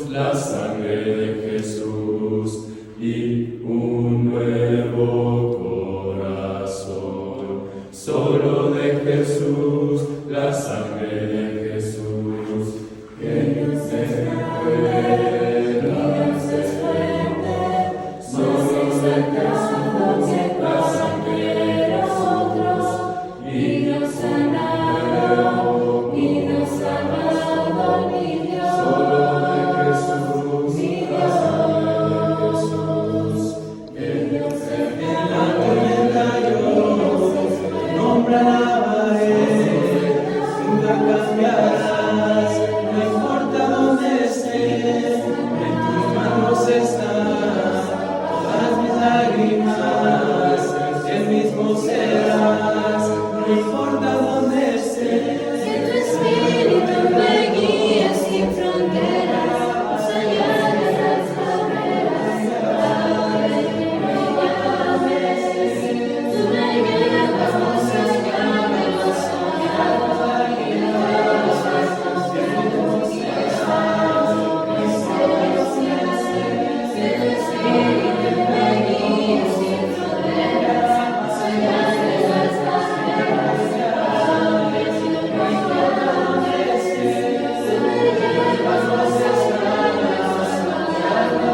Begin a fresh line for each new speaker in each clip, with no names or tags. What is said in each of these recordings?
la sangre de Jesús y un nuevo corazón. Solo de Jesús, la sangre de Jesús, que Dios es fuerte, Dios es fuerte. Solo de Jesús, la sangre de nosotros, y Dios sanado, y Dios sanado, mi Dios. Solo de Jesús, mi Dios, que Dios es fuerte.
Nombre alabaré, nunca cambiarás, no importa dónde esté, en tus manos están todas mis lágrimas, el mismo serás, no importa dónde esté.
Que tu espíritu me guíe sin fronteras, más allá de las barreras, a donde tú me llames. Tú me llevas más allá de lo soñado, y de los pasos que hemos trazado. Que tu espíritu me guíe sin fronteras, más allá de las barreras, a donde tú me llames. Tú me llevas más allá de lo soñado,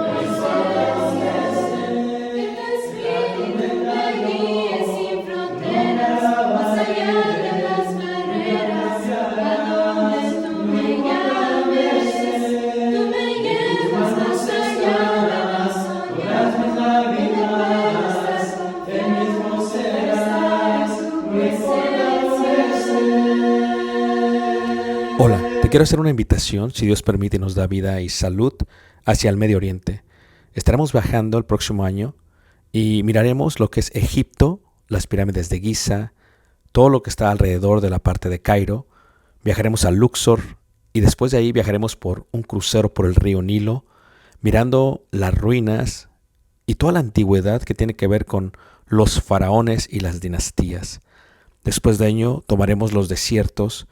y de los pasos que hemos trazado. Que tu espíritu me guíe sin fronteras, más allá de las barreras, a donde tú me llames. Tú me llevas más allá de lo soñado,
Todas mis lágrimas, el mismo serás, no importa dónde esté.
Hola, te quiero hacer una invitación, si Dios permite y nos da vida y salud, hacia el Medio Oriente. Estaremos viajando el próximo año y miraremos lo que es Egipto, las pirámides de Giza, todo lo que está alrededor de la parte de Cairo. Viajaremos a Luxor y después de ahí viajaremos por un crucero por el río Nilo, mirando las ruinas y toda la antigüedad que tiene que ver con los faraones y las dinastías. Después de ello tomaremos los desiertos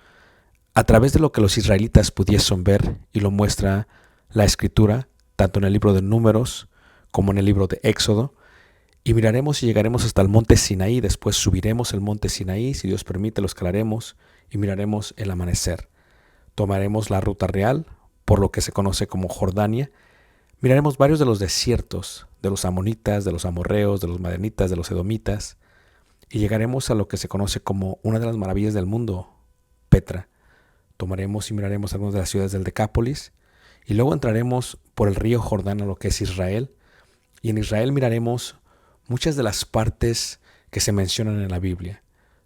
a través de lo que los israelitas pudiesen ver, y lo muestra la Escritura, tanto en el libro de Números como en el libro de Éxodo, y miraremos y llegaremos hasta el monte Sinaí. Después subiremos el monte Sinaí, si Dios permite lo escalaremos y miraremos el amanecer. Tomaremos la ruta real por lo que se conoce como Jordania. Miraremos varios de los desiertos, de los amonitas, de los amorreos, de los madianitas, de los edomitas, y llegaremos a lo que se conoce como una de las maravillas del mundo, Petra. Tomaremos y miraremos algunas de las ciudades del Decápolis, y luego entraremos por el río Jordán a lo que es Israel, y en Israel miraremos muchas de las partes que se mencionan en la Biblia.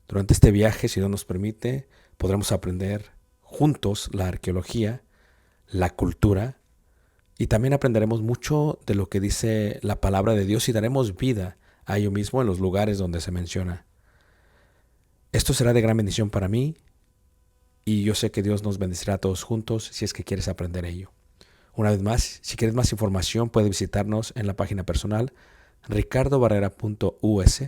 Durante este viaje, si Dios nos permite, podremos aprender juntos la arqueología, la cultura, y también aprenderemos mucho de lo que dice la palabra de Dios y daremos vida a ello mismo en los lugares donde se menciona. Esto será de gran bendición para mí, y yo sé que Dios nos bendecirá a todos juntos si es que quieres aprender ello. Una vez más, si quieres más información, puedes visitarnos en la página personal ricardobarrera.us,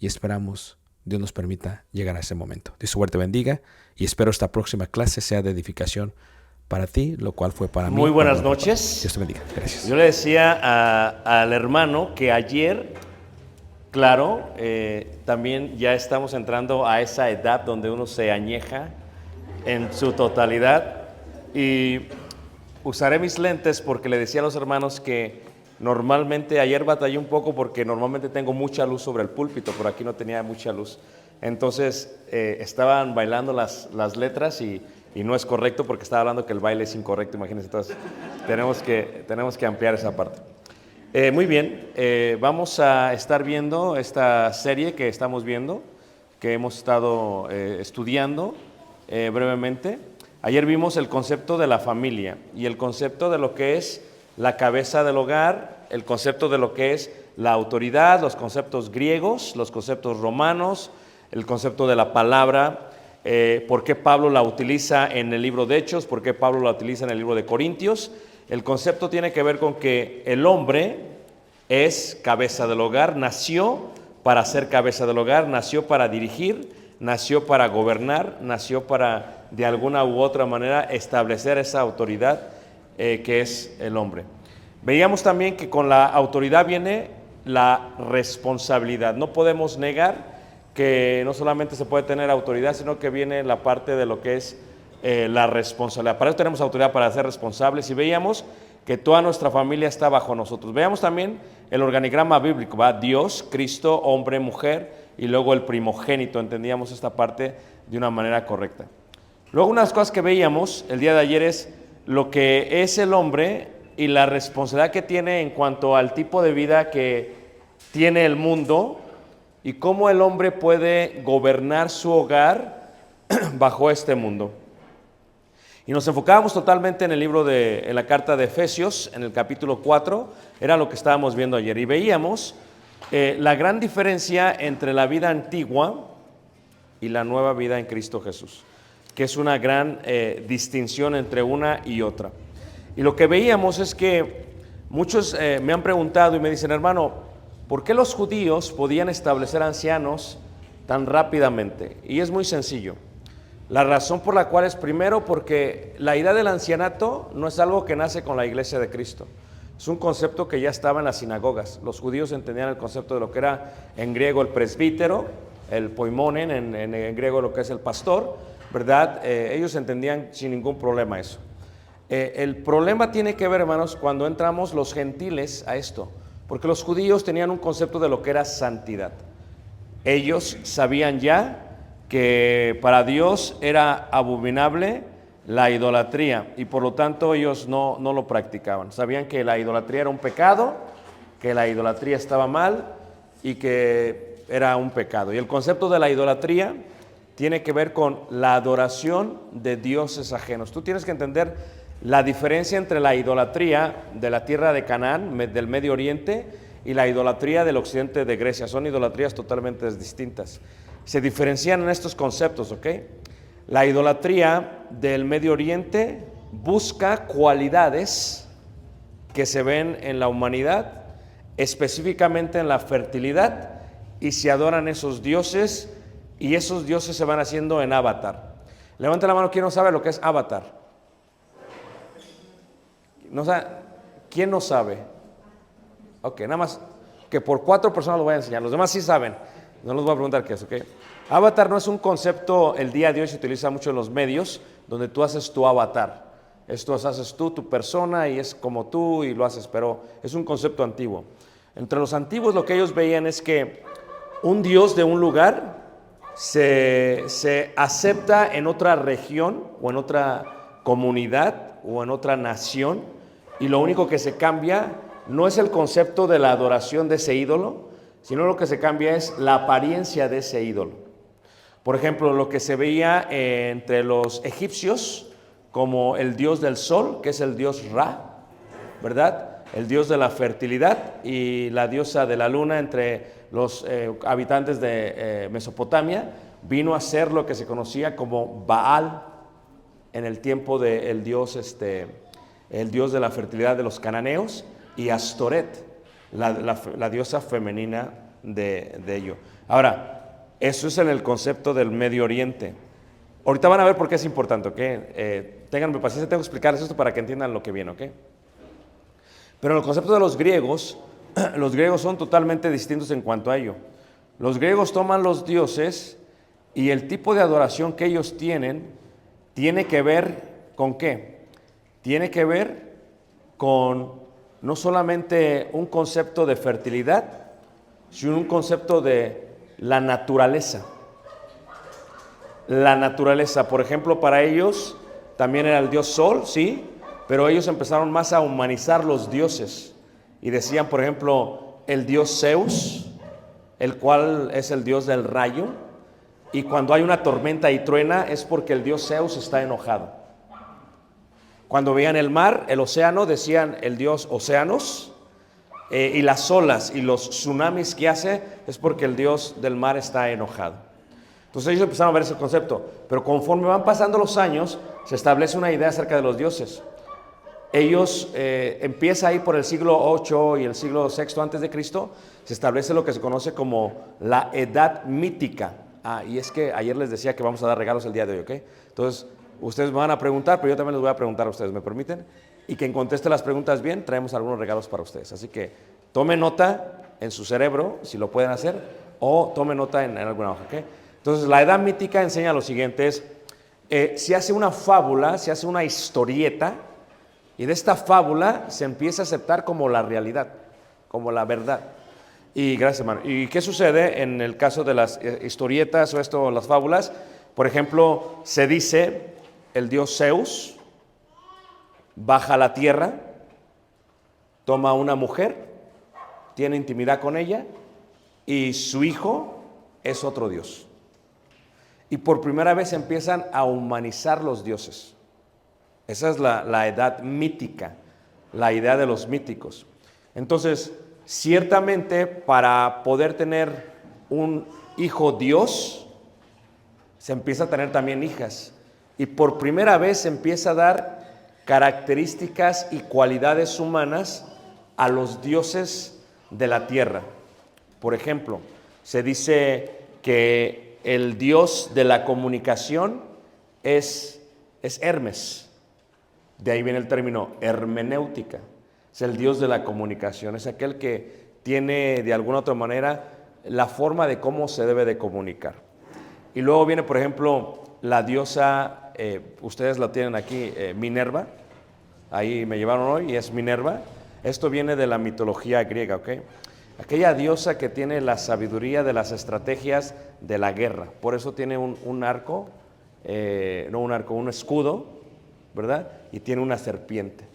y esperamos Dios nos permita llegar a ese momento. Dios suerte bendiga, y espero esta próxima clase sea de edificación para ti, lo cual fue para mí.
Muy buenas noches.
Dios te bendiga. Gracias.
Yo le decía al hermano que ayer, claro, también ya estamos entrando a esa edad donde uno se añeja en su totalidad, y usaré mis lentes porque le decía a los hermanos que normalmente ayer batallé un poco porque normalmente tengo mucha luz sobre el púlpito, pero aquí no tenía mucha luz. Entonces estaban bailando las letras y no es correcto porque estaba hablando que el baile es incorrecto, imagínense. Entonces tenemos que ampliar esa parte. Muy bien, vamos a estar viendo esta serie que estamos viendo, que hemos estado estudiando brevemente. Ayer vimos el concepto de la familia y el concepto de lo que es la cabeza del hogar, el concepto de lo que es la autoridad, los conceptos griegos, los conceptos romanos, el concepto de la palabra, por qué Pablo la utiliza en el libro de Hechos, por qué Pablo la utiliza en el libro de Corintios. El concepto tiene que ver con que el hombre es cabeza del hogar, nació para ser cabeza del hogar, nació para dirigir, nació para gobernar, nació para de alguna u otra manera establecer esa autoridad que es el hombre. Veíamos también que con la autoridad viene la responsabilidad. No podemos negar que no solamente se puede tener autoridad, sino que viene la parte de lo que es la responsabilidad. Para eso tenemos autoridad para ser responsables, y veíamos que toda nuestra familia está bajo nosotros. Veamos también el organigrama bíblico, ¿va? Dios, Cristo, hombre, mujer, y luego el primogénito. Entendíamos esta parte de una manera correcta. Luego, unas cosas que veíamos el día de ayer es lo que es el hombre y la responsabilidad que tiene en cuanto al tipo de vida que tiene el mundo y cómo el hombre puede gobernar su hogar bajo este mundo. Y nos enfocábamos totalmente en el libro en la carta de Efesios, en el capítulo 4, era lo que estábamos viendo ayer. Y veíamos la gran diferencia entre la vida antigua y la nueva vida en Cristo Jesús, que es una gran distinción entre una y otra. Y lo que veíamos es que muchos me han preguntado y me dicen, hermano, ¿por qué los judíos podían establecer ancianos tan rápidamente? Y es muy sencillo. La razón por la cual es, primero, porque la idea del ancianato no es algo que nace con la iglesia de Cristo. Es un concepto que ya estaba en las sinagogas. Los judíos entendían el concepto de lo que era en griego el presbítero, el poimonen, en griego lo que es el pastor, ¿verdad? Ellos entendían sin ningún problema eso. El problema tiene que ver, hermanos, cuando entramos los gentiles a esto, porque los judíos tenían un concepto de lo que era santidad. Ellos sabían ya que para Dios era abominable la idolatría y por lo tanto ellos no lo practicaban. Sabían que la idolatría era un pecado, que la idolatría estaba mal y que era un pecado. Y el concepto de la idolatría tiene que ver con la adoración de dioses ajenos. Tú tienes que entender la diferencia entre la idolatría de la tierra de Canaán, del Medio Oriente, y la idolatría del occidente de Grecia. Son idolatrías totalmente distintas. Se diferencian en estos conceptos, ¿ok? La idolatría del Medio Oriente busca cualidades que se ven en la humanidad, específicamente en la fertilidad, y se adoran esos dioses, y esos dioses se van haciendo en avatar. Levanta la mano, ¿quién no sabe lo que es avatar? ¿No sabe? ¿Quién no sabe? Ok, nada más que por 4 personas lo voy a enseñar, los demás sí saben. No les voy a preguntar qué es, ¿ok? Avatar no es un concepto, el día de hoy se utiliza mucho en los medios, donde tú haces tu avatar. Esto haces tú, tu persona, y es como tú y lo haces, pero es un concepto antiguo. Entre los antiguos lo que ellos veían es que un dios de un lugar se acepta en otra región o en otra comunidad o en otra nación, y lo único que se cambia no es el concepto de la adoración de ese ídolo, sino lo que se cambia es la apariencia de ese ídolo. Por ejemplo, lo que se veía entre los egipcios como el dios del sol, que es el dios Ra, ¿verdad? El dios de la fertilidad, y la diosa de la luna entre los habitantes de Mesopotamia, vino a ser lo que se conocía como Baal en el tiempo del dios, el dios de la fertilidad de los cananeos, y Astoret, la diosa femenina de ello. Ahora, eso es en el concepto del Medio Oriente. Ahorita van a ver por qué es importante, ¿ok? Ténganme paciencia, tengo que explicarles esto para que entiendan lo que viene, ¿ok? Pero en el concepto de los griegos son totalmente distintos en cuanto a ello. Los griegos toman los dioses y el tipo de adoración que ellos tienen tiene que ver ¿con qué? Tiene que ver con no solamente un concepto de fertilidad, sino un concepto de la naturaleza. La naturaleza, por ejemplo, para ellos también era el dios Sol, sí, pero ellos empezaron más a humanizar los dioses y decían, por ejemplo, el dios Zeus, el cual es el dios del rayo, y cuando hay una tormenta y truena es porque el dios Zeus está enojado. Cuando veían el mar, el océano, decían el dios Océanos, y las olas y los tsunamis que hace es porque el dios del mar está enojado. Entonces ellos empezaron a ver ese concepto, pero conforme van pasando los años, se establece una idea acerca de los dioses. Ellos, empieza ahí por el siglo VIII y el siglo VI antes de Cristo, se establece lo que se conoce como la edad mítica Y es que ayer les decía que vamos a dar regalos el día de hoy, ¿ok? Entonces, ustedes me van a preguntar, pero yo también les voy a preguntar a ustedes, ¿me permiten? Y quien conteste las preguntas bien, traemos algunos regalos para ustedes. Así que tomen nota en su cerebro, si lo pueden hacer, o tomen nota en alguna hoja, ¿ok? Entonces, la edad mítica enseña lo siguiente, se hace una fábula, se hace una historieta, y de esta fábula se empieza a aceptar como la realidad, como la verdad. Y gracias, hermano. ¿Y qué sucede en el caso de las historietas o las fábulas? Por ejemplo, se dice, el dios Zeus baja a la tierra, toma a una mujer, tiene intimidad con ella, y su hijo es otro dios. Y por primera vez empiezan a humanizar los dioses. Esa es la edad mítica, la idea de los míticos. Entonces, ciertamente para poder tener un hijo Dios, se empieza a tener también hijas. Y por primera vez se empieza a dar características y cualidades humanas a los dioses de la tierra. Por ejemplo, se dice que el dios de la comunicación es Hermes. De ahí viene el término hermenéutica. Es el dios de la comunicación, es aquel que tiene de alguna otra manera la forma de cómo se debe de comunicar. Y luego viene, por ejemplo, la diosa, ustedes la tienen aquí, Minerva. Ahí me llevaron hoy y es Minerva. Esto viene de la mitología griega, ¿ok? Aquella diosa que tiene la sabiduría de las estrategias de la guerra. Por eso tiene un arco, un escudo, ¿verdad? Y tiene una serpiente.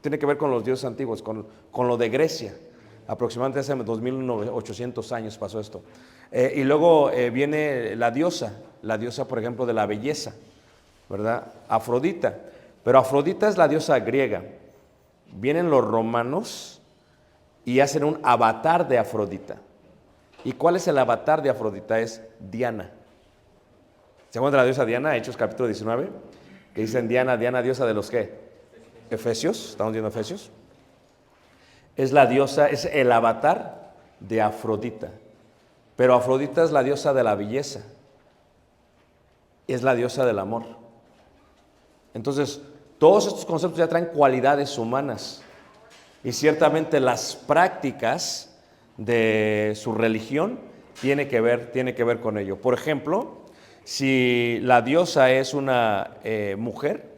Tiene que ver con los dioses antiguos, con lo de Grecia. Aproximadamente hace 2800 años pasó esto. Y luego viene la diosa, por ejemplo, de la belleza, ¿verdad? Afrodita. Pero Afrodita es la diosa griega. Vienen los romanos y hacen un avatar de Afrodita. ¿Y cuál es el avatar de Afrodita? Es Diana. ¿Se acuerdan de la diosa Diana? Hechos capítulo 19. Que dicen Diana, diosa de los ¿qué? Efesios. ¿Estamos viendo Efesios? Es la diosa, es el avatar de Afrodita. Pero Afrodita es la diosa de la belleza. Es la diosa del amor. Entonces, todos estos conceptos ya traen cualidades humanas. Y ciertamente las prácticas de su religión tiene que ver con ello. Por ejemplo, si la diosa es una mujer,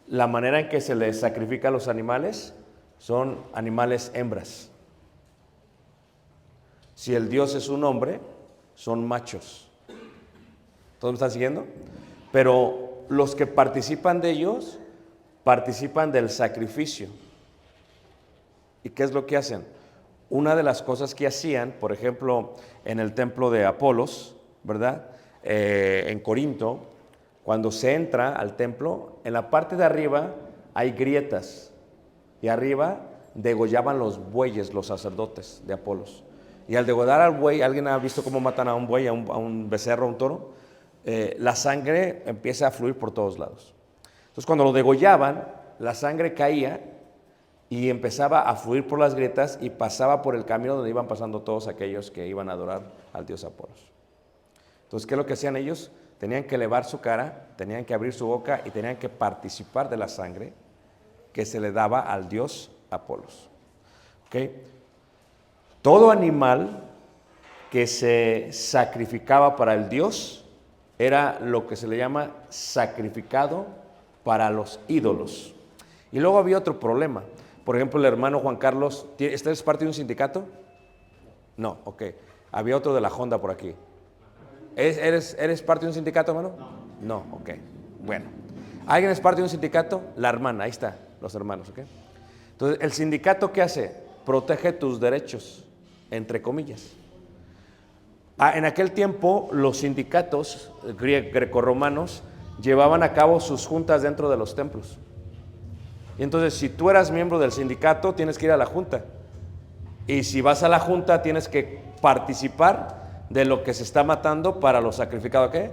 la manera en que se le sacrifica a los animales son animales hembras. Si el dios es un hombre, son machos. ¿Todos me están siguiendo? Pero los que participan de ellos, participan del sacrificio. ¿Y qué es lo que hacen? Una de las cosas que hacían, por ejemplo, en el templo de Apolos, ¿verdad? En Corinto, cuando se entra al templo, en la parte de arriba hay grietas. Y arriba degollaban los bueyes, los sacerdotes de Apolos. Y al degollar al buey, ¿alguien ha visto cómo matan a un buey, a un becerro, a un toro? La sangre empieza a fluir por todos lados. Entonces, cuando lo degollaban, la sangre caía y empezaba a fluir por las grietas y pasaba por el camino donde iban pasando todos aquellos que iban a adorar al dios Apolos. Entonces, ¿qué es lo que hacían ellos? Tenían que elevar su cara, tenían que abrir su boca y tenían que participar de la sangre que se le daba al dios Apolos. ¿Ok? Todo animal que se sacrificaba para el dios era lo que se le llama sacrificado para los ídolos. Y luego había otro problema. Por ejemplo, el hermano Juan Carlos, ¿este es parte de un sindicato? No, ok. Había otro de la Honda por aquí. ¿Eres parte de un sindicato, hermano? No, ok. Bueno. ¿Alguien es parte de un sindicato? La hermana, ahí está, los hermanos, ok. Entonces, ¿el sindicato qué hace? Protege tus derechos, entre comillas. En aquel tiempo, los sindicatos grecorromanos llevaban a cabo sus juntas dentro de los templos. Y entonces, si tú eras miembro del sindicato, tienes que ir a la junta. Y si vas a la junta, tienes que participar de lo que se está matando para lo sacrificado, ¿qué?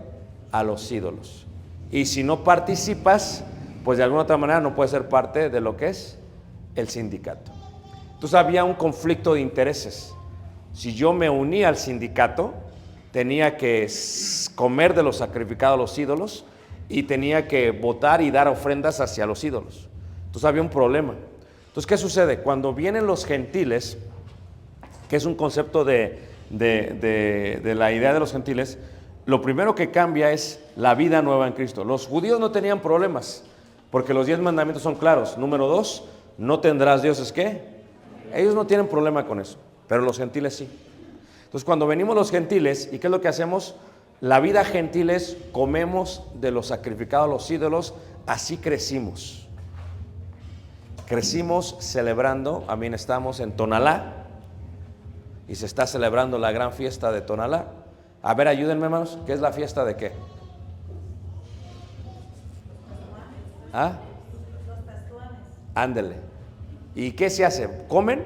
A los ídolos. Y si no participas, pues de alguna otra manera no puedes ser parte de lo que es el sindicato. Entonces había un conflicto de intereses. Si yo me unía al sindicato, tenía que comer de lo sacrificado a los ídolos y tenía que votar y dar ofrendas hacia los ídolos. Entonces había un problema. Entonces, ¿qué sucede? Cuando vienen los gentiles, que es un concepto de la idea de los gentiles, lo primero que cambia es la vida nueva en Cristo. Los judíos no tenían problemas, porque los 10 mandamientos son claros. Número 2, no tendrás dioses, ¿qué? Ellos no tienen problema con eso, pero los gentiles sí. Entonces, cuando venimos los gentiles, ¿y qué es lo que hacemos? La vida gentil es, comemos de lo sacrificado a los ídolos, así crecimos. Crecimos celebrando, amén, estamos en Tonalá, y se está celebrando la gran fiesta de Tonalá. A ver, ayúdenme, hermanos, ¿qué es la fiesta de qué? ¿Ah? Ándele. ¿Y qué se hace? ¿Comen?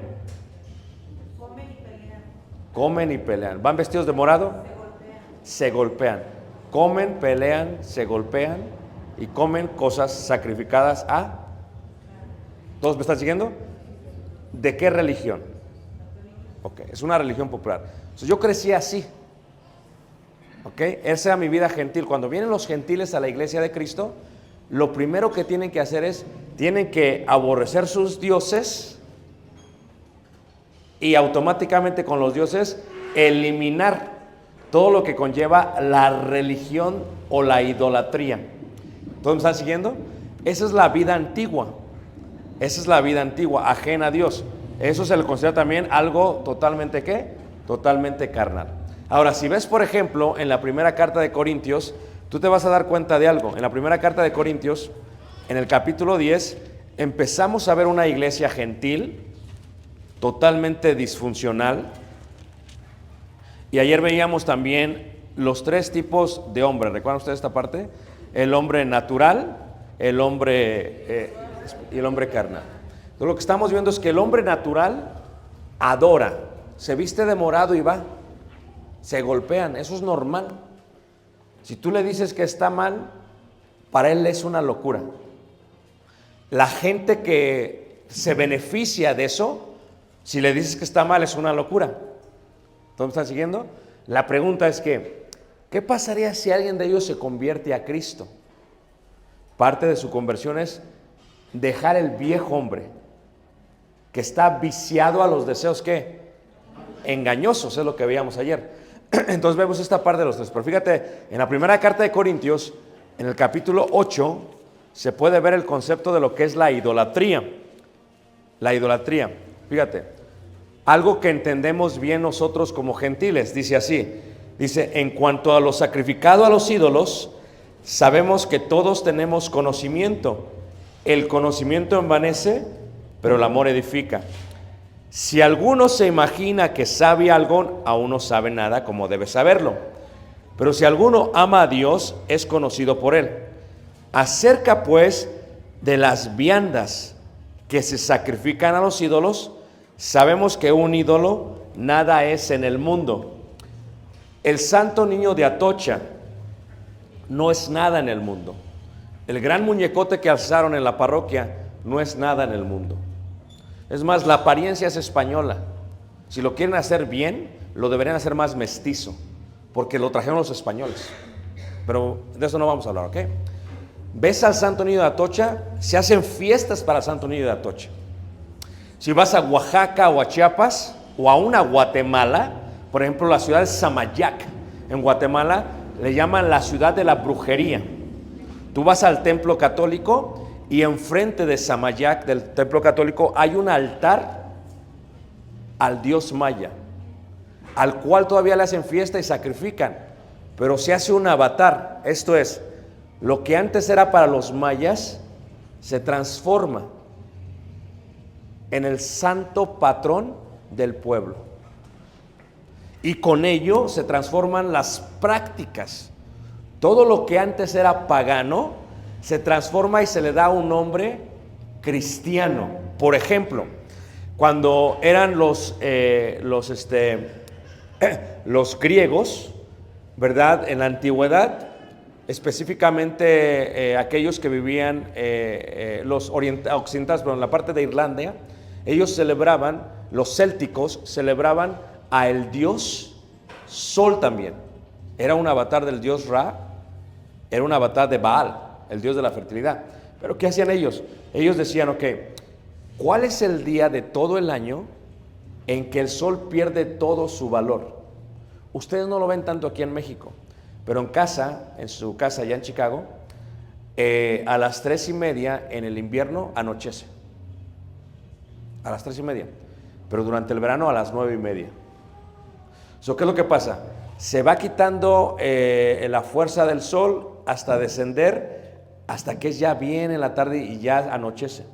Comen y pelean. ¿Van vestidos de morado? Se golpean. Comen, pelean, se golpean y comen cosas sacrificadas a... ¿Todos me están siguiendo? ¿De qué religión? Ok, es una religión popular. Entonces, yo crecí así. Ok, esa era mi vida gentil. Cuando vienen los gentiles a la iglesia de Cristo, lo primero que tienen que hacer es, tienen que aborrecer sus dioses y automáticamente con los dioses eliminar todo lo que conlleva la religión o la idolatría. ¿Todos me están siguiendo? Esa es la vida antigua. Esa es la vida antigua, ajena a Dios. Eso se le considera también algo totalmente, ¿qué? Totalmente carnal. Ahora, si ves, por ejemplo, en la primera carta de Corintios, tú te vas a dar cuenta de algo. En la primera carta de Corintios, en el capítulo 10, empezamos a ver una iglesia gentil, totalmente disfuncional. Y ayer veíamos también los 3 tipos de hombres. ¿Recuerdan ustedes esta parte? El hombre natural, el hombre y el hombre carnal. Entonces, lo que estamos viendo es que el hombre natural adora, se viste de morado y va, se golpean, eso es normal. Si tú le dices que está mal, para él es una locura. La gente que se beneficia de eso, si le dices que está mal, es una locura. ¿Todos me están siguiendo? La pregunta es que, ¿qué pasaría si alguien de ellos se convierte a Cristo? Parte de su conversión es dejar el viejo hombre, que está viciado a los deseos, ¿qué? Engañosos, es lo que veíamos ayer. Entonces vemos esta parte de los 3. Pero fíjate, en la primera carta de Corintios, en el capítulo 8, se puede ver el concepto de lo que es la idolatría. La idolatría, fíjate, algo que entendemos bien nosotros como gentiles, dice así, dice, en cuanto a lo sacrificado a los ídolos, sabemos que todos tenemos conocimiento. El conocimiento envanece, pero el amor edifica. Si alguno se imagina que sabe algo, aún no sabe nada como debe saberlo. Pero si alguno ama a Dios, es conocido por él. Acerca pues de las viandas que se sacrifican a los ídolos, sabemos que un ídolo nada es en el mundo. El santo niño de Atocha no es nada en el mundo. El gran muñecote que alzaron en la parroquia no es nada en el mundo. Es más, la apariencia es española. Si lo quieren hacer bien, lo deberían hacer más mestizo, porque lo trajeron los españoles. Pero de eso no vamos a hablar, ¿ok? Ves al Santo Niño de Atocha, se hacen fiestas para el Santo Niño de Atocha. Si vas a Oaxaca o a Chiapas o a una Guatemala, por ejemplo, la ciudad de Samayac, en Guatemala, le llaman la ciudad de la brujería. Tú vas al templo católico y enfrente de Samayac, del templo católico, hay un altar al dios maya, al cual todavía le hacen fiesta y sacrifican, pero se hace un avatar. Esto es, lo que antes era para los mayas, se transforma en el santo patrón del pueblo. Y con ello se transforman las prácticas. Todo lo que antes era pagano se transforma y se le da un nombre cristiano. Por ejemplo, cuando eran los griegos, ¿verdad? En la antigüedad, específicamente aquellos que vivían los occidentales, pero en la parte de Irlanda, ellos celebraban, los célticos celebraban a el dios Sol también. era un avatar del dios Ra, era un avatar de Baal, el dios de la fertilidad. Pero ¿qué hacían ellos? Ellos decían, ok, ¿cuál es el día de todo el año en que el sol pierde todo su valor? Ustedes no lo ven tanto aquí en México, pero en su casa allá en Chicago, a las 3:30 en el invierno anochece. A las 3:30. Pero durante el verano a las 9:30. ¿Qué es lo que pasa? Se va quitando la fuerza del sol hasta descender, hasta que es ya bien en la tarde y ya anochece.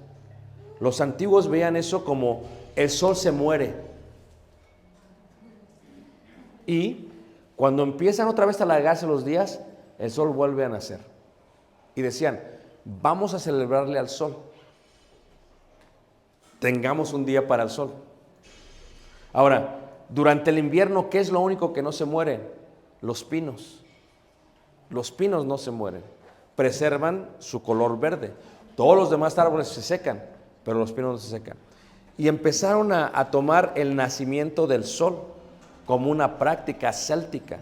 Los antiguos veían eso como el sol se muere. Y cuando empiezan otra vez a alargarse los días, el sol vuelve a nacer. Y decían, vamos a celebrarle al sol. Tengamos un día para el sol. Ahora, durante el invierno, ¿qué es lo único que no se muere? Los pinos. Los pinos no se mueren. Preservan su color verde. Todos los demás árboles se secan, pero los pinos no se secan. Y empezaron a tomar el nacimiento del sol como una práctica céltica,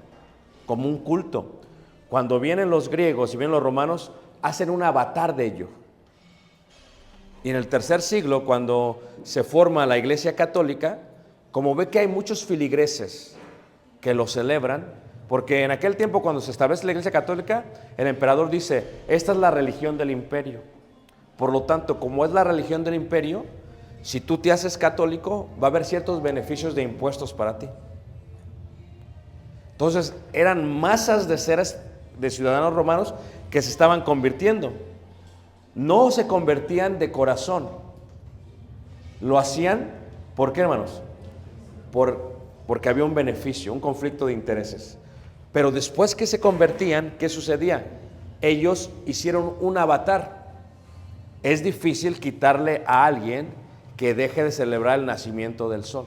como un culto. Cuando vienen los griegos y vienen los romanos, hacen un avatar de ello. Y en el tercer siglo, cuando se forma la Iglesia Católica, como ve que hay muchos filigreses que lo celebran, porque en aquel tiempo cuando se establece la Iglesia Católica, el emperador dice, esta es la religión del imperio. Por lo tanto, como es la religión del imperio, si tú te haces católico, va a haber ciertos beneficios de impuestos para ti. Entonces, eran masas de seres, de ciudadanos romanos que se estaban convirtiendo. No se convertían de corazón. Lo hacían, ¿por qué, hermanos? Porque había un beneficio, un conflicto de intereses. Pero después que se convertían, ¿qué sucedía? Ellos hicieron un avatar. Es difícil quitarle a alguien que deje de celebrar el nacimiento del sol.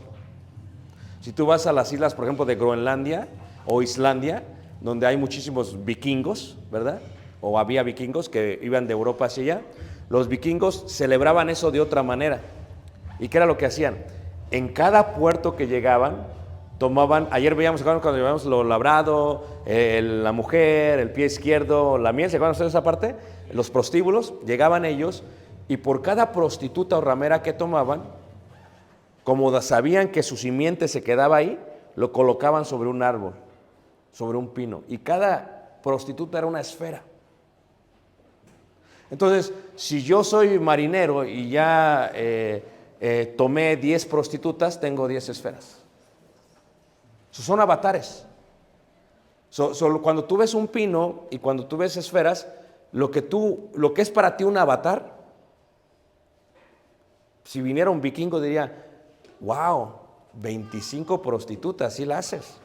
Si tú vas a las islas, por ejemplo, de Groenlandia o Islandia, donde hay muchísimos vikingos, ¿verdad? O había vikingos que iban de Europa hacia allá, los vikingos celebraban eso de otra manera. ¿Y qué era lo que hacían? En cada puerto que llegaban, tomaban, ayer veíamos cuando llevamos lo labrado, la mujer, el pie izquierdo, la miel, ¿se acuerdan ustedes esa parte? Los prostíbulos, llegaban ellos y por cada prostituta o ramera que tomaban, como sabían que su simiente se quedaba ahí, lo colocaban sobre un árbol, sobre un pino, y cada prostituta era una esfera. Entonces, si yo soy marinero y ya tomé 10 prostitutas, tengo 10 esferas. Son avatares. Cuando tú ves un pino y cuando tú ves esferas, lo que es para ti un avatar, si viniera un vikingo diría, wow, 25 prostitutas, ¿sí la haces?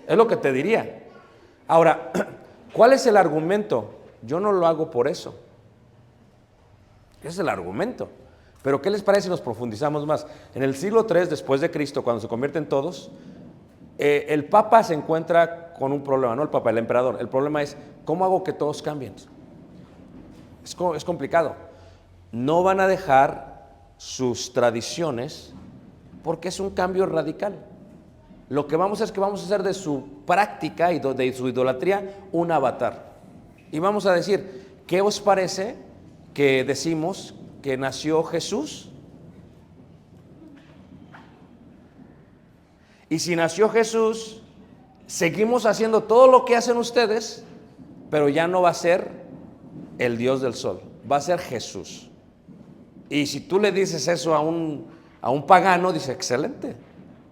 Es lo que te diría. Ahora, ¿cuál es el argumento? Yo no lo hago por eso. Ese es el argumento. Pero ¿qué les parece si nos profundizamos más? En el siglo III después de Cristo, cuando se convierten todos, el Papa se encuentra con un problema, no el Papa, el emperador. El problema es, ¿cómo hago que todos cambien? Es complicado. No van a dejar sus tradiciones porque es un cambio radical. Lo que vamos a hacer es que vamos a hacer de su práctica y de su idolatría un avatar. Y vamos a decir, ¿qué os parece que decimos que nació Jesús? Y si nació Jesús, seguimos haciendo todo lo que hacen ustedes, pero ya no va a ser el Dios del sol, va a ser Jesús. Y si tú le dices eso a un pagano, dice, excelente,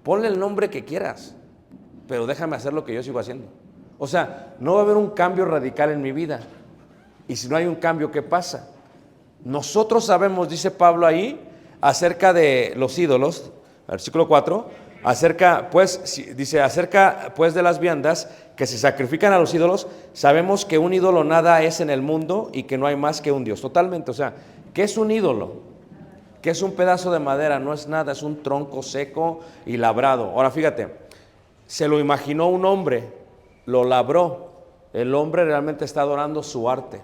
ponle el nombre que quieras, pero déjame hacer lo que yo sigo haciendo. O sea, no va a haber un cambio radical en mi vida. Y si no hay un cambio, ¿qué pasa? Nosotros sabemos, dice Pablo ahí, acerca de los ídolos, versículo 4, acerca pues de las viandas que se sacrifican a los ídolos, sabemos que un ídolo nada es en el mundo y que no hay más que un Dios. Totalmente, o sea, ¿qué es un ídolo? ¿Qué es un pedazo de madera? No es nada, es un tronco seco y labrado. Ahora fíjate, se lo imaginó un hombre, lo labró, el hombre realmente está adorando su arte.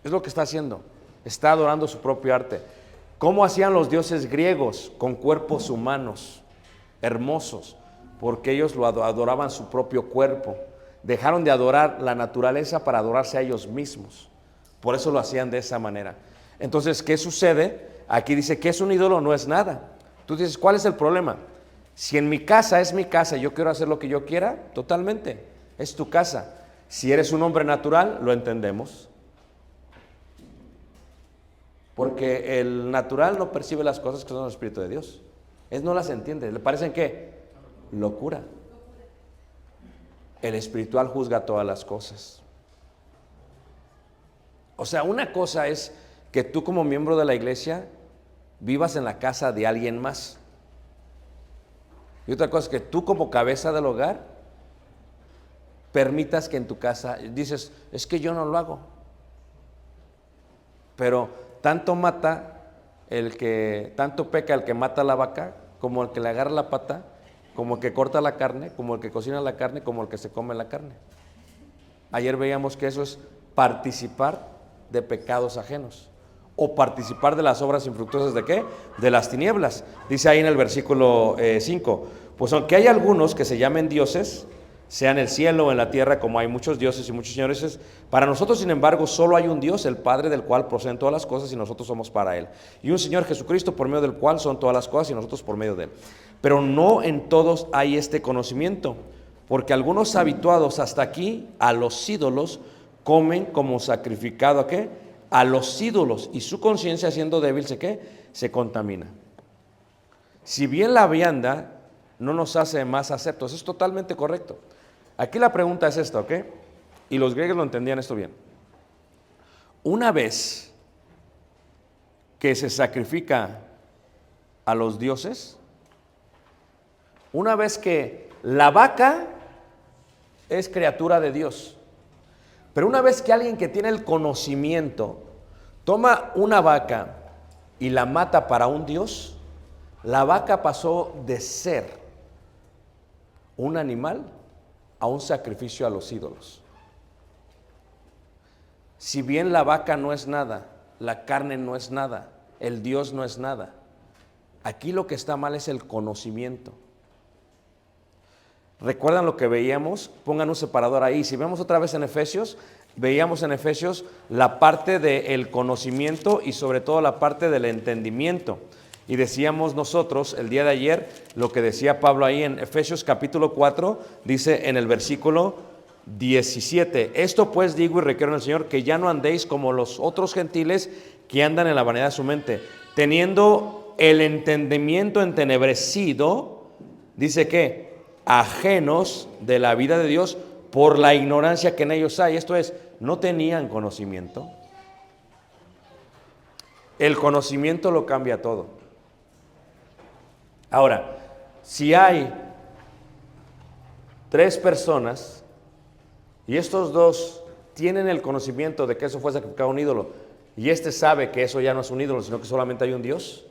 Es lo que está haciendo, está adorando su propio arte. ¿Cómo hacían los dioses griegos? Con cuerpos humanos, hermosos. porque ellos lo adoraban su propio cuerpo. Dejaron de adorar la naturaleza para adorarse a ellos mismos. Por eso lo hacían de esa manera. Entonces, ¿qué sucede? Aquí dice que es un ídolo, no es nada. Tú dices, ¿cuál es el problema? Si en mi casa es mi casa y yo quiero hacer lo que yo quiera, totalmente, es tu casa. Si eres un hombre natural, lo entendemos. Porque el natural no percibe las cosas que son el Espíritu de Dios. Él no las entiende. ¿Le parecen qué? Locura. El espiritual juzga todas las cosas. O sea, una cosa es que tú como miembro de la iglesia vivas en la casa de alguien más. Y otra cosa es que tú como cabeza del hogar permitas que en tu casa, dices, es que yo no lo hago. Pero tanto peca el que mata la vaca, como el que le agarra la pata, como el que corta la carne, como el que cocina la carne, como el que se come la carne. Ayer veíamos que eso es participar de pecados ajenos, o participar de las obras infructuosas ¿de qué? De las tinieblas. Dice ahí en el versículo 5, pues aunque hay algunos que se llamen dioses, sea en el cielo o en la tierra, como hay muchos dioses y muchos señores, para nosotros, sin embargo, solo hay un Dios, el Padre, del cual proceden todas las cosas y nosotros somos para Él. Y un Señor Jesucristo, por medio del cual son todas las cosas y nosotros por medio de Él. Pero no en todos hay este conocimiento, porque algunos habituados hasta aquí a los ídolos comen como sacrificado ¿a qué? A los ídolos, y su conciencia, siendo débil, se contamina. Si bien la vianda no nos hace más aceptos, es totalmente correcto. Aquí la pregunta es esta, ¿ok? Y los griegos lo entendían esto bien. Una vez que se sacrifica a los dioses, una vez que la vaca es criatura de Dios, pero una vez que alguien que tiene el conocimiento toma una vaca y la mata para un dios, la vaca pasó de ser un animal a un sacrificio a los ídolos. Si bien la vaca no es nada, la carne no es nada, el Dios no es nada, aquí lo que está mal es el conocimiento. ¿Recuerdan lo que veíamos? Pongan un separador ahí. Si vemos otra vez en Efesios, veíamos en Efesios la parte del conocimiento y sobre todo la parte del entendimiento. Y decíamos nosotros el día de ayer lo que decía Pablo ahí en Efesios capítulo 4, dice en el versículo 17, esto pues digo y requiero en el Señor, que ya no andéis como los otros gentiles que andan en la vanidad de su mente, teniendo el entendimiento entenebrecido, dice que ajenos de la vida de Dios por la ignorancia que en ellos hay. Esto es, no tenían conocimiento. El conocimiento lo cambia todo. Ahora, si hay 3 personas y estos 2 tienen el conocimiento de que eso fue sacrificado a un ídolo y este sabe que eso ya no es un ídolo, sino que solamente hay un Dios,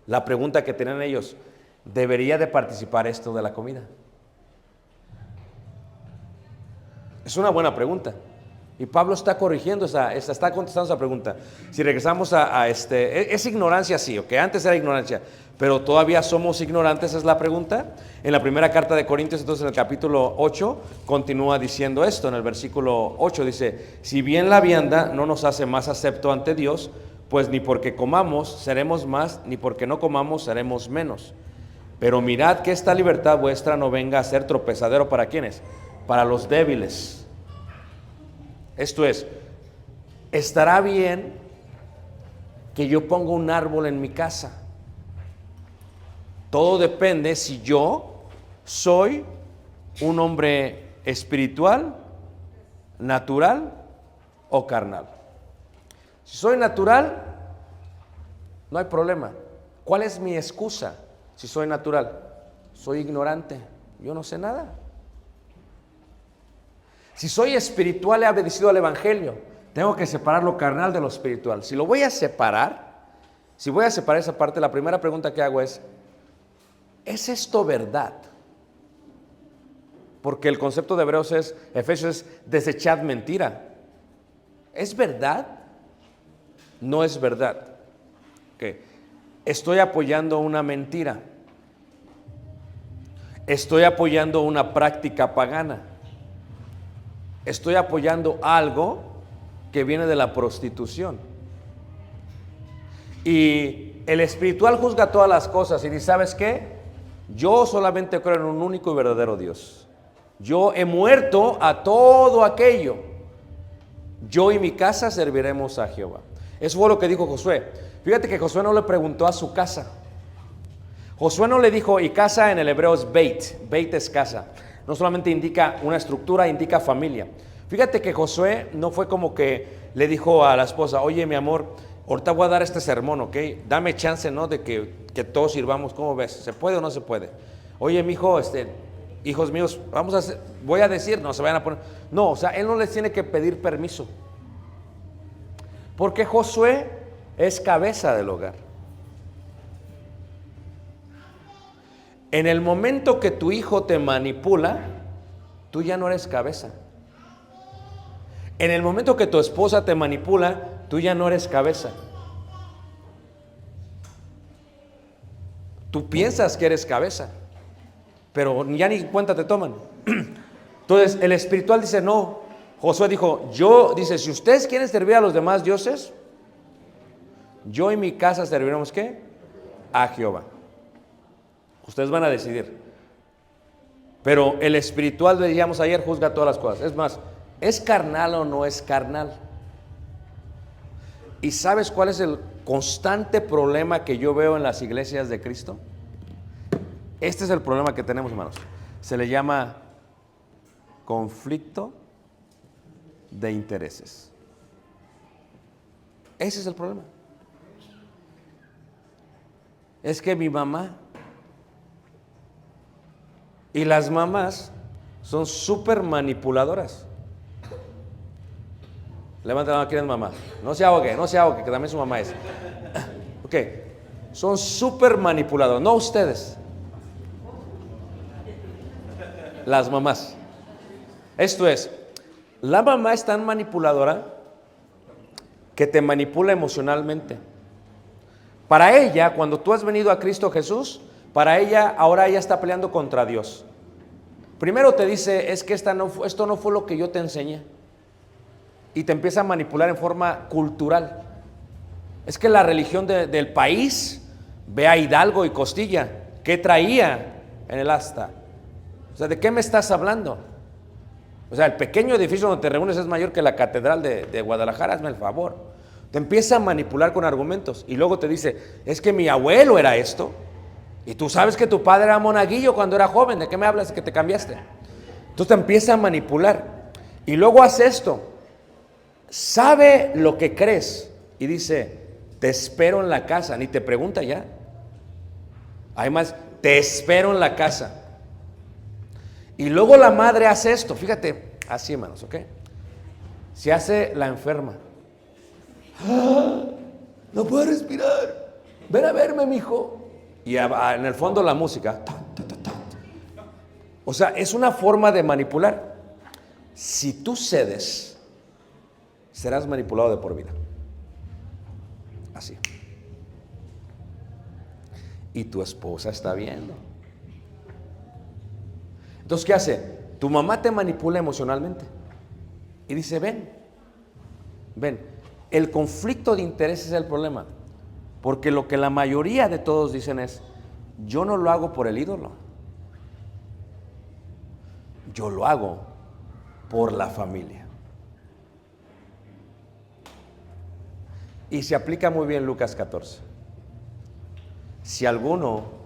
la pregunta que tienen ellos, ¿debería de participar esto de la comida? Es una buena pregunta. Y Pablo está corrigiendo, está contestando esa pregunta. Si regresamos es ignorancia, sí, que antes era ignorancia, pero todavía somos ignorantes, es la pregunta. En la primera carta de Corintios, entonces en el capítulo 8, continúa diciendo esto, en el versículo 8 dice, si bien la vianda no nos hace más acepto ante Dios, pues ni porque comamos seremos más, ni porque no comamos seremos menos. Pero mirad que esta libertad vuestra no venga a ser tropezadero para ¿quiénes? Para los débiles. Esto es, ¿estará bien que yo ponga un árbol en mi casa? Todo depende si yo soy un hombre espiritual, natural o carnal. Si soy natural, no hay problema. ¿Cuál es mi excusa si soy natural? Soy ignorante, yo no sé nada. Si soy espiritual, he obedecido al Evangelio. Tengo que separar lo carnal de lo espiritual. Si voy a separar esa parte, la primera pregunta que hago ¿es esto verdad? Porque el concepto de Efesios es desechad mentira. ¿Es verdad? No es verdad. Okay. Estoy apoyando una mentira. estoy apoyando una práctica pagana. Estoy apoyando algo que viene de la prostitución. Y el espiritual juzga todas las cosas y dice, ¿sabes qué? Yo solamente creo en un único y verdadero Dios. Yo he muerto a todo aquello. Yo y mi casa serviremos a Jehová. Eso fue lo que dijo Josué. Fíjate que Josué no le preguntó a su casa. Josué no le dijo, y casa en el hebreo es beit. Beit es casa. No solamente indica una estructura, indica familia. Fíjate que Josué no fue como que le dijo a la esposa, oye mi amor, ahorita voy a dar este sermón, ¿ok? Dame chance, ¿no? De que todos sirvamos, ¿cómo ves? ¿Se puede o no se puede? Oye, mijo, hijos míos, voy a decir, no se vayan a poner. No, o sea, él no les tiene que pedir permiso. Porque Josué es cabeza del hogar. En el momento que tu hijo te manipula, tú ya no eres cabeza. En el momento que tu esposa te manipula, tú ya no eres cabeza. Tú piensas que eres cabeza, pero ya ni cuenta te toman. Entonces el espiritual dice no. Josué dijo, dice, si ustedes quieren servir a los demás dioses, yo y mi casa serviremos ¿qué? A Jehová. Ustedes van a decidir. Pero el espiritual, decíamos ayer, juzga todas las cosas. Es más, ¿es carnal o no es carnal? ¿Y sabes cuál es el constante problema que yo veo en las iglesias de Cristo? Este es el problema que tenemos, hermanos. Se le llama conflicto de intereses. Ese es el problema. Es que mi mamá y las mamás son súper manipuladoras. Levanta la mano, ¿quién es mamá? No se ahogue, que también su mamá es. Ok, son súper manipuladoras, no ustedes. Las mamás. Esto es, la mamá es tan manipuladora que te manipula emocionalmente. Para ella, cuando tú has venido a Cristo Jesús, para ella, ahora ella está peleando contra Dios. Primero te dice, es que esto no fue lo que yo te enseñé. Y te empieza a manipular en forma cultural. Es que la religión del país, ve a Hidalgo y Costilla, ¿qué traía en el asta? O sea, ¿de qué me estás hablando? O sea, el pequeño edificio donde te reúnes es mayor que la catedral de Guadalajara, hazme el favor. Te empieza a manipular con argumentos y luego te dice, es que mi abuelo era esto y tú sabes que tu padre era monaguillo cuando era joven, ¿de qué me hablas que te cambiaste? Entonces te empieza a manipular y luego hace esto, sabe lo que crees y dice, te espero en la casa, ni te pregunta ya. Además, te espero en la casa. Y luego la madre hace esto, fíjate, así hermanos, ¿ok? Se hace la enferma. ¡Ah! No puedo respirar. Ven a verme, mijo. Y en el fondo la música. O sea, es una forma de manipular. Si tú cedes, serás manipulado de por vida. Así. Y tu esposa está viendo. Entonces, ¿qué hace? Tu mamá te manipula emocionalmente. Y dice, ven. El conflicto de interés es el problema. Porque lo que la mayoría de todos dicen es, yo no lo hago por el ídolo. Yo lo hago por la familia. Y se aplica muy bien Lucas 14. Si alguno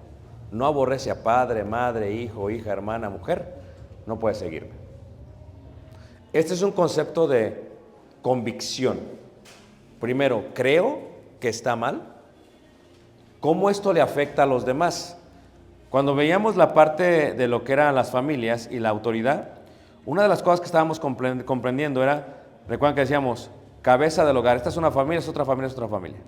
no aborrece a padre, madre, hijo, hija, hermana, mujer, no puede seguirme. Este es un concepto de convicción. Primero, creo que está mal. ¿Cómo esto le afecta a los demás? Cuando veíamos la parte de lo que eran las familias y la autoridad, una de las cosas que estábamos comprendiendo era, recuerdan que decíamos, cabeza del hogar. Esta es una familia, es otra familia, es otra familia.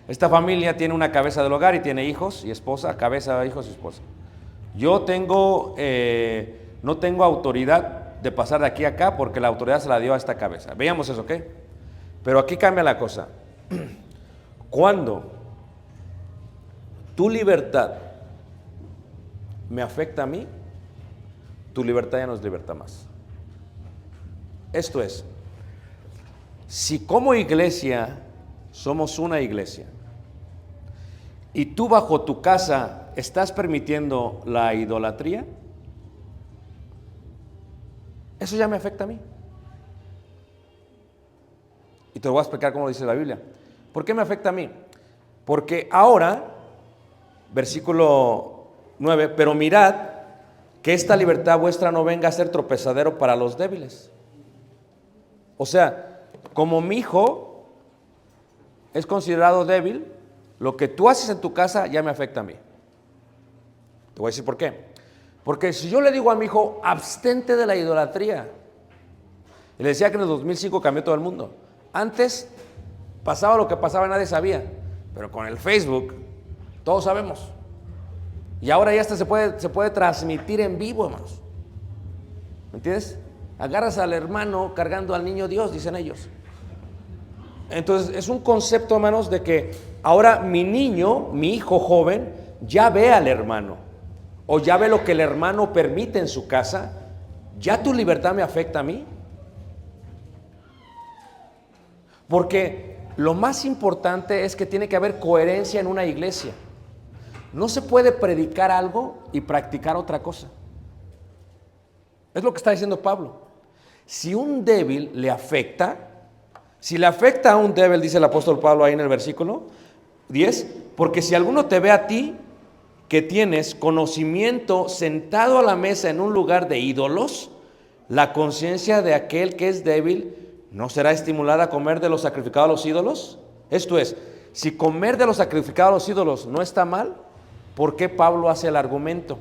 Esta familia tiene una cabeza del hogar y tiene hijos y esposa, cabeza, hijos y esposa. Yo no tengo autoridad de pasar de aquí a acá porque la autoridad se la dio a esta cabeza. Veíamos eso, ¿ok? Pero aquí cambia la cosa. Cuando tu libertad me afecta a mí, tu libertad ya no es libertad más. Esto es, si como iglesia somos una iglesia y tú bajo tu casa estás permitiendo la idolatría, eso ya me afecta a mí. Y te lo voy a explicar cómo dice la Biblia. ¿Por qué me afecta a mí? Porque ahora, versículo 9, pero mirad que esta libertad vuestra no venga a ser tropezadero para los débiles. O sea, como mi hijo es considerado débil, lo que tú haces en tu casa ya me afecta a mí. Te voy a decir por qué. Porque si yo le digo a mi hijo, abstente de la idolatría, y le decía que en el 2005 cambió todo el mundo. Antes pasaba lo que pasaba y nadie sabía, pero con el Facebook todos sabemos. Y ahora ya hasta se puede transmitir en vivo, hermanos. ¿Me entiendes? Agarras al hermano cargando al niño Dios, dicen ellos. Entonces es un concepto, hermanos, de que ahora mi niño, mi hijo joven, ya ve al hermano, o ya ve lo que el hermano permite en su casa. ¿Ya tu libertad me afecta a mí? Porque lo más importante es que tiene que haber coherencia en una iglesia. No se puede predicar algo y practicar otra cosa. Es lo que está diciendo Pablo. Si un débil le afecta, si le afecta a un débil, dice el apóstol Pablo ahí en el versículo 10, porque si alguno te ve a ti que tienes conocimiento sentado a la mesa en un lugar de ídolos, la conciencia de aquel que es débil ¿no será estimulada a comer de los sacrificados a los ídolos? Esto es, si comer de los sacrificados a los ídolos no está mal, ¿por qué Pablo hace el argumento?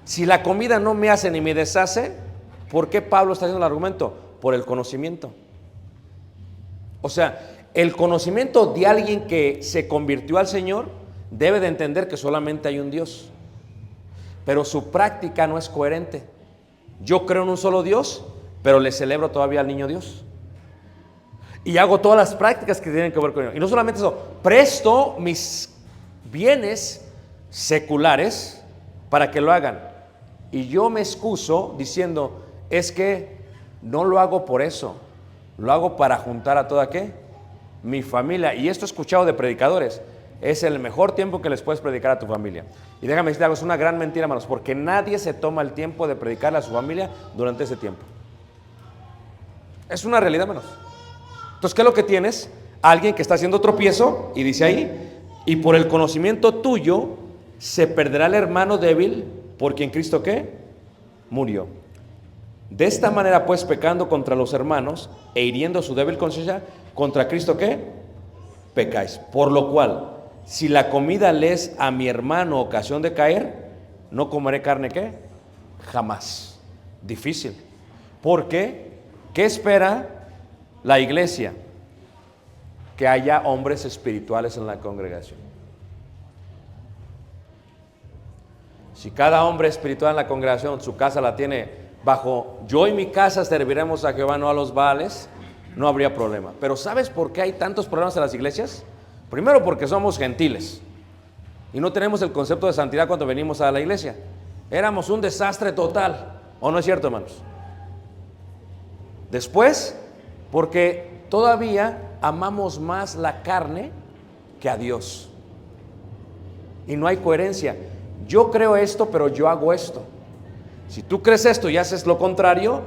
Si la comida no me hace ni me deshace, ¿por qué Pablo está haciendo el argumento? Por el conocimiento. O sea, el conocimiento de alguien que se convirtió al Señor debe de entender que solamente hay un Dios, pero su práctica no es coherente. Yo creo en un solo Dios, pero le celebro todavía al niño Dios. Y hago todas las prácticas que tienen que ver con ello. Y no solamente eso, presto mis bienes seculares para que lo hagan. Y yo me excuso diciendo, es que no lo hago por eso, lo hago para juntar a toda ¿qué? Mi familia. Y esto he escuchado de predicadores. Es el mejor tiempo que les puedes predicar a tu familia. Y déjame decirte algo, es una gran mentira, hermanos, porque nadie se toma el tiempo de predicarle a su familia durante ese tiempo. Es una realidad, hermanos. Entonces, ¿qué es lo que tienes? Alguien que está haciendo tropiezo y dice ahí, y por el conocimiento tuyo se perderá el hermano débil por quien Cristo ¿qué? Murió. De esta manera, pues, pecando contra los hermanos e hiriendo su débil conciencia, contra Cristo ¿qué? Pecáis. Por lo cual, si la comida le es a mi hermano ocasión de caer, no comeré carne ¿qué? Jamás. Difícil. ¿Por qué? ¿Qué espera la iglesia? Que haya hombres espirituales en la congregación. Si cada hombre espiritual en la congregación su casa la tiene bajo yo y mi casa serviremos a Jehová, no a los Baales, no habría problema. Pero ¿sabes por qué hay tantos problemas en las iglesias? Primero, porque somos gentiles y no tenemos el concepto de santidad cuando venimos a la iglesia. Éramos un desastre total, ¿o no es cierto, hermanos? Después, porque todavía amamos más la carne que a Dios y no hay coherencia. Yo creo esto, pero yo hago esto. Si tú crees esto y haces lo contrario,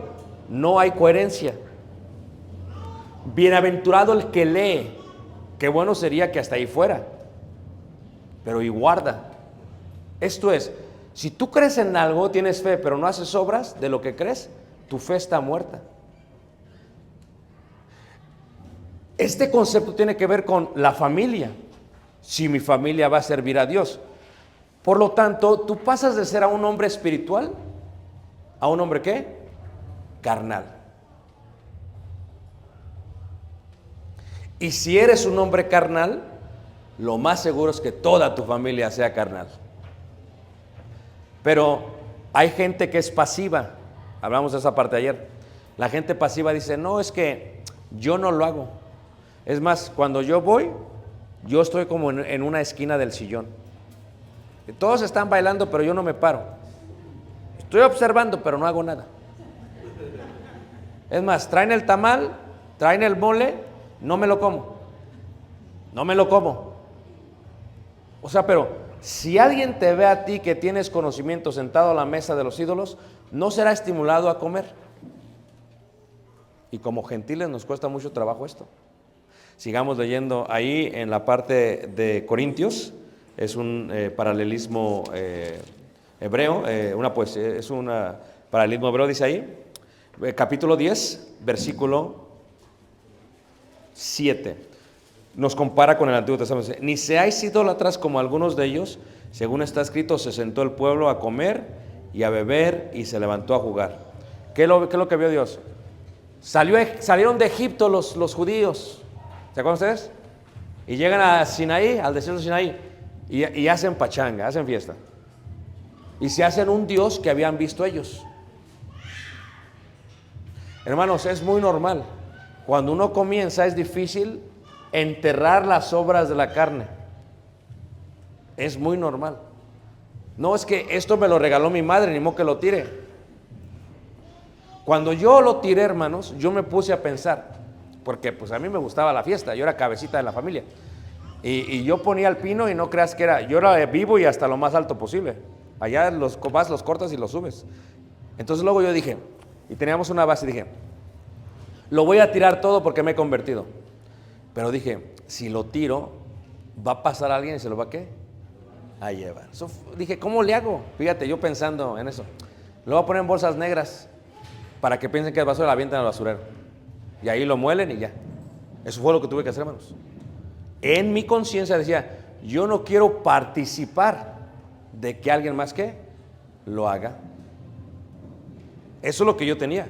no hay coherencia. Bienaventurado el que lee. Qué bueno sería que hasta ahí fuera, pero y guarda. Esto es, si tú crees en algo, tienes fe, pero no haces obras de lo que crees, tu fe está muerta. Este concepto tiene que ver con la familia. Si mi familia va a servir a Dios, por lo tanto, tú pasas de ser a un hombre espiritual a un hombre ¿qué? Carnal. Y si eres un hombre carnal, lo más seguro es que toda tu familia sea carnal. Pero hay gente que es pasiva. Hablamos de esa parte ayer. La gente pasiva dice, no, es que yo no lo hago. Es más, cuando yo voy, yo estoy como en una esquina del sillón.
Todos están bailando, pero yo no me paro. Estoy observando, pero no hago nada. Es más, traen el tamal, traen el mole, no me lo como. No me lo como. O sea, pero si alguien te ve a ti que tienes conocimiento sentado a la mesa de los ídolos, no será estimulado a comer. Y como gentiles nos cuesta mucho trabajo esto. Sigamos leyendo ahí en la parte de Corintios, es un paralelismo hebreo, es un paralelismo hebreo, dice ahí, capítulo 10, versículo 7. Nos compara con el Antiguo Testamento. Ni seáis idólatras como algunos de ellos, según está escrito, se sentó el pueblo a comer y a beber y se levantó a jugar. ¿Qué es lo que vio Dios? Salieron de Egipto los judíos, ¿se acuerdan ustedes? Y llegan a Sinaí, al desierto de Sinaí, y hacen pachanga, hacen fiesta. Y se hacen un Dios que habían visto ellos. Hermanos, es muy normal. Cuando uno comienza es difícil enterrar las obras de la carne. Es muy normal. No es que esto me lo regaló mi madre, ni modo que lo tire. Cuando yo lo tiré, hermanos, yo me puse a pensar, porque pues a mí me gustaba la fiesta, yo era cabecita de la familia. Y yo ponía el pino y no creas que yo era vivo y hasta lo más alto posible. Allá los cortas y los subes. Entonces luego yo dije, y teníamos una base, dije, lo voy a tirar todo porque me he convertido. Pero dije, si lo tiro, va a pasar alguien y se lo va a ¿qué? A llevar. Dije, ¿cómo le hago? Fíjate, yo pensando en eso. Lo voy a poner en bolsas negras para que piensen que es basura, la avientan al basurero. Y ahí lo muelen y ya. Eso fue lo que tuve que hacer, hermanos. En mi conciencia decía, yo no quiero participar de que alguien más ¿qué? Lo haga. Eso es lo que yo tenía.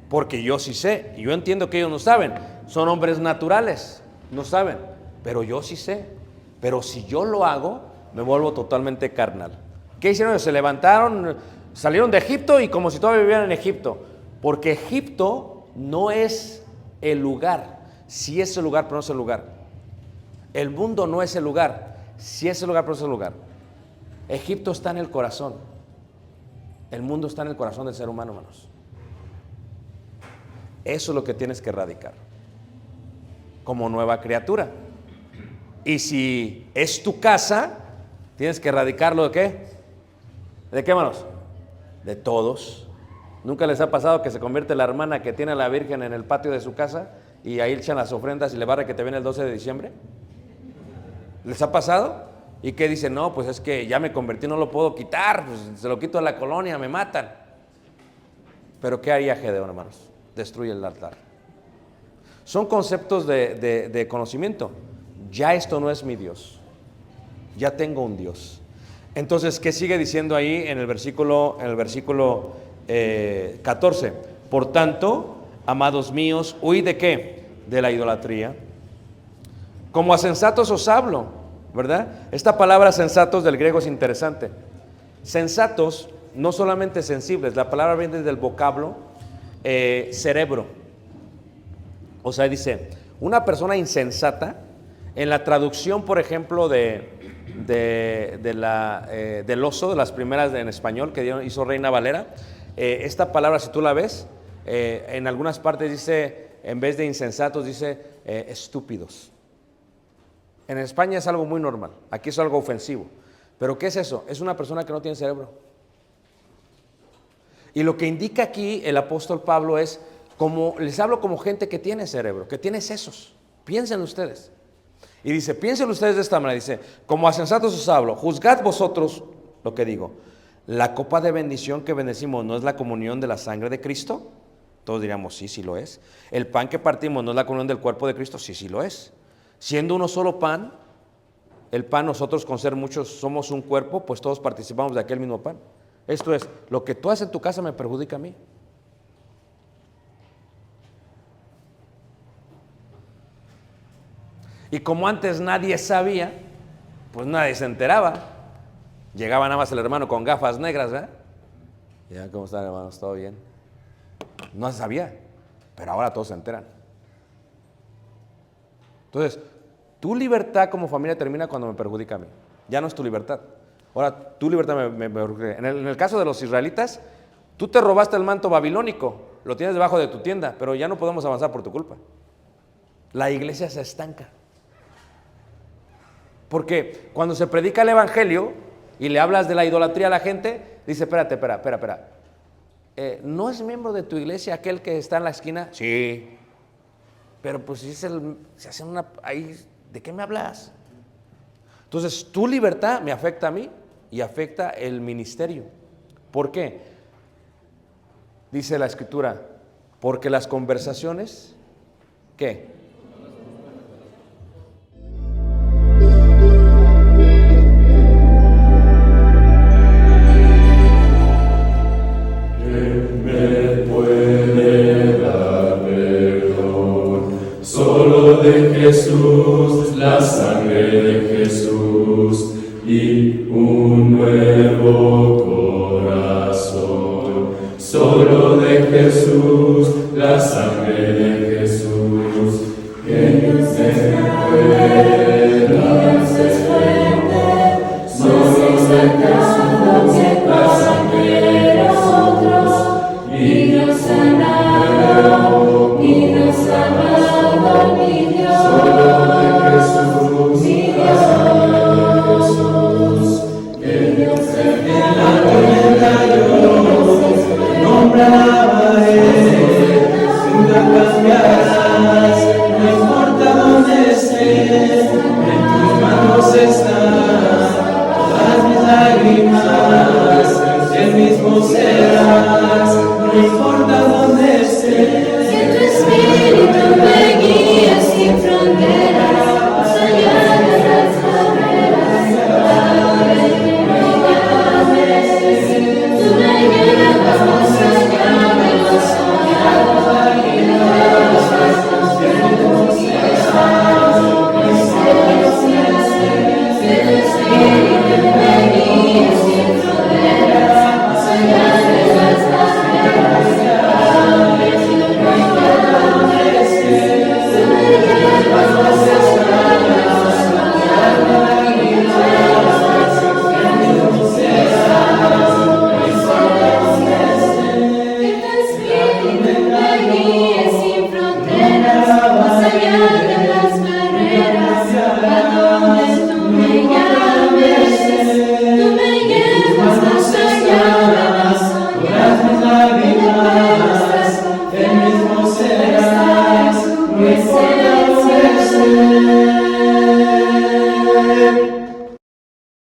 Porque yo sí sé, y yo entiendo que ellos no saben, son hombres naturales, no saben, pero yo sí sé. Pero si yo lo hago, me vuelvo totalmente carnal. ¿Qué hicieron? Se levantaron, salieron de Egipto y como si todavía vivieran en Egipto, porque Egipto no es el lugar, sí es el lugar, pero no es el lugar. El mundo no es el lugar, sí es el lugar, pero no es el lugar. Egipto está en el corazón, el mundo está en el corazón del ser humano, hermanos. Eso es lo que tienes que erradicar como nueva criatura. Y si es tu casa, tienes que erradicarlo ¿de qué? ¿De qué, hermanos? De todos. ¿Nunca les ha pasado que se convierte la hermana que tiene a la Virgen en el patio de su casa y ahí echan las ofrendas y le barre que te viene el 12 de diciembre? ¿Les ha pasado? ¿Y qué dicen? No, pues es que ya me convertí, no lo puedo quitar, pues se lo quito a la colonia, me matan. Pero ¿qué haría Gedeón, hermanos? Destruye el altar. Son conceptos de conocimiento. Ya esto no es mi Dios, ya tengo un Dios. Entonces, ¿qué sigue diciendo ahí en el versículo 14? Por tanto, amados míos, huid ¿de qué? De la idolatría. Como a sensatos os hablo, ¿verdad? Esta palabra sensatos del griego es interesante. Sensatos, no solamente sensibles, la palabra viene del vocablo cerebro. O sea, dice, una persona insensata, en la traducción, por ejemplo, del oso, de las primeras en español que hizo Reina Valera, esta palabra, si tú la ves, en algunas partes dice, en vez de insensatos, dice estúpidos. En España es algo muy normal, aquí es algo ofensivo. ¿Pero qué es eso? Es una persona que no tiene cerebro. Y lo que indica aquí el apóstol Pablo es, como les hablo como gente que tiene cerebro, que tiene sesos. Piensen ustedes. Y dice, piensen ustedes de esta manera, dice, como a sensatos os hablo, juzgad vosotros lo que digo. La copa de bendición que bendecimos no es la comunión de la sangre de Cristo. Todos diríamos, sí, sí lo es. El pan que partimos no es la comunión del cuerpo de Cristo. Sí, sí lo es. Siendo uno solo pan, el pan, nosotros con ser muchos somos un cuerpo, pues todos participamos de aquel mismo pan. Esto es, lo que tú haces en tu casa me perjudica a mí. Y como antes nadie sabía, pues nadie se enteraba. Llegaba nada más el hermano con gafas negras, ¿verdad? Ya, ¿cómo están, hermanos? ¿Todo bien? No se sabía, pero ahora todos se enteran. Entonces, tu libertad como familia termina cuando me perjudica a mí. Ya no es tu libertad. Ahora, tu libertad en el caso de los israelitas, tú te robaste el manto babilónico, lo tienes debajo de tu tienda, pero ya no podemos avanzar por tu culpa. La iglesia se estanca. Porque cuando se predica el evangelio y le hablas de la idolatría a la gente, dice, espera. ¿No es miembro de tu iglesia aquel que está en la esquina? Sí. Pero pues si se hace una... Ahí, ¿de qué me hablas? Entonces, tu libertad me afecta a mí y afecta el ministerio. ¿Por qué? Dice la Escritura, porque las conversaciones, ¿qué?
Solo de Jesús, la sangre de Jesús y un nuevo corazón. Solo de Jesús, la sangre de Jesús, que Dios es fuerte, Dios es fuerte. Solo de Jesús, la sangre de Jesús y Dios sanado, y Dios sanado, mi Dios. Solo de Jesús, mi Dios, que Dios es
En la tormenta yo nombraba a Él, nunca cambiarás, no importa dónde esté, en tus manos están todas mis lágrimas, el mismo serás, no importa dónde esté.
Que tu espíritu me guíe sin fronteras, más allá de las barreras, ahora y que me llames. Tú me llenas más allá de lo soñado, y de los pasos que tú quieras, que tu espíritu me guíe sin fronteras, más allá de las barreras, ahora y que me llames. Tú me llevas más allá de lo soñado, y de los pasos que tú quieras, que tu espíritu me guíe